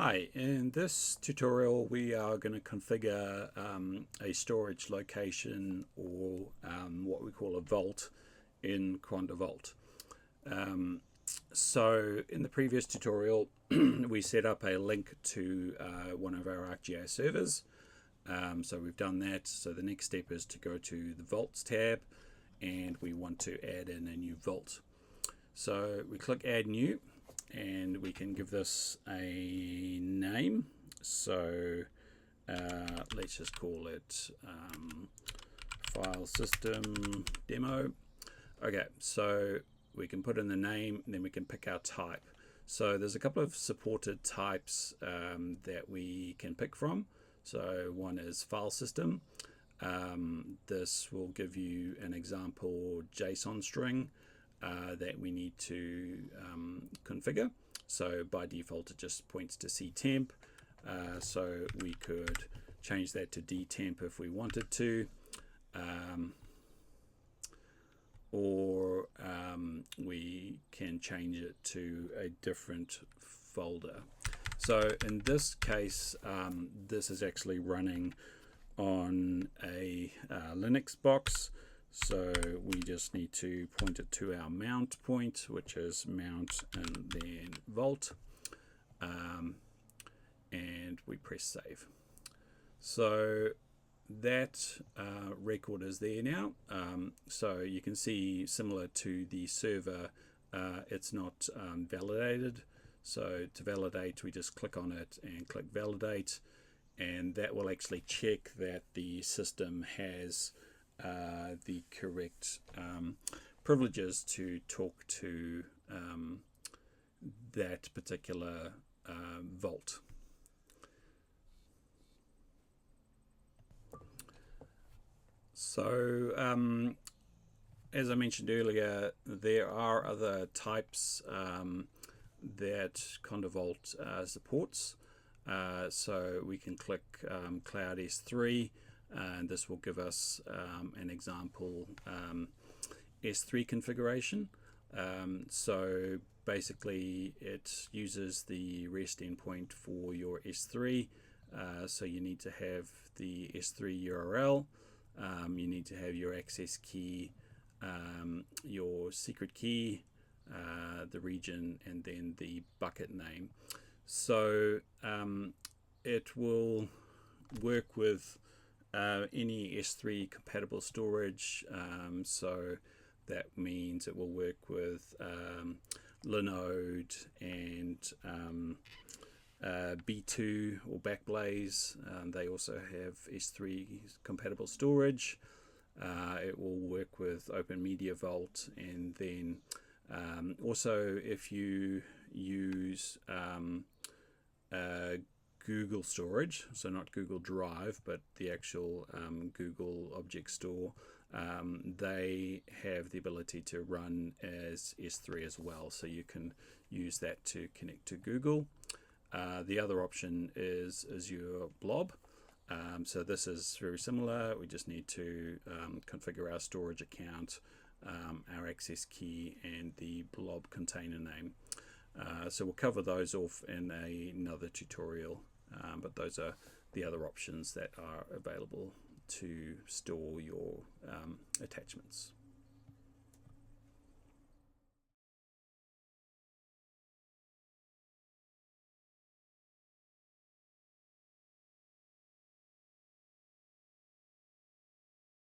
Hi, in this tutorial we are going to configure a storage location or what we call a vault in Qonda Vault. So in the previous tutorial we set up a link to one of our ArcGIS servers. So we've done that. So the next step is to go to the Vaults tab and we want to add in a new vault. So we click Add New and we can give this a name. So let's just call it File System Demo. Okay, so we can put in the name and then we can pick our type. So there's a couple of supported types that we can pick from. So one is file system. This will give you an example JSON string that we need to configure. So by default it just points to ctemp. So we could change that to dtemp if we wanted to, or we can change it to a different folder. So in this case this is actually running on a Linux box. So we just need to point it to our mount point, which is mount and then vault, and we press save. So that record is there now. So you can see, similar to the server, it's not validated. So to validate, we just click on it and click validate, and that will actually check that the system has the correct privileges to talk to that particular vault. So as I mentioned earlier, there are other types that Qonda Vault supports. So we can click Cloud S3, and this will give us an example S3 configuration. So basically it uses the REST endpoint for your S3. So you need to have the S3 URL, you need to have your access key, your secret key, the region, and then the bucket name. So it will work with any S3 compatible storage. So that means it will work with Linode and B2 or Backblaze. They also have S3 compatible storage. It will work with Open Media Vault, and then also if you use Google storage, so not Google Drive but the actual Google Object Store, they have the ability to run as S3 as well, so you can use that to connect to Google. The other option is Azure Blob. So this is very similar. We just need to configure our storage account, our access key, and the blob container name. So we'll cover those off in another tutorial, but those are the other options that are available to store your attachments.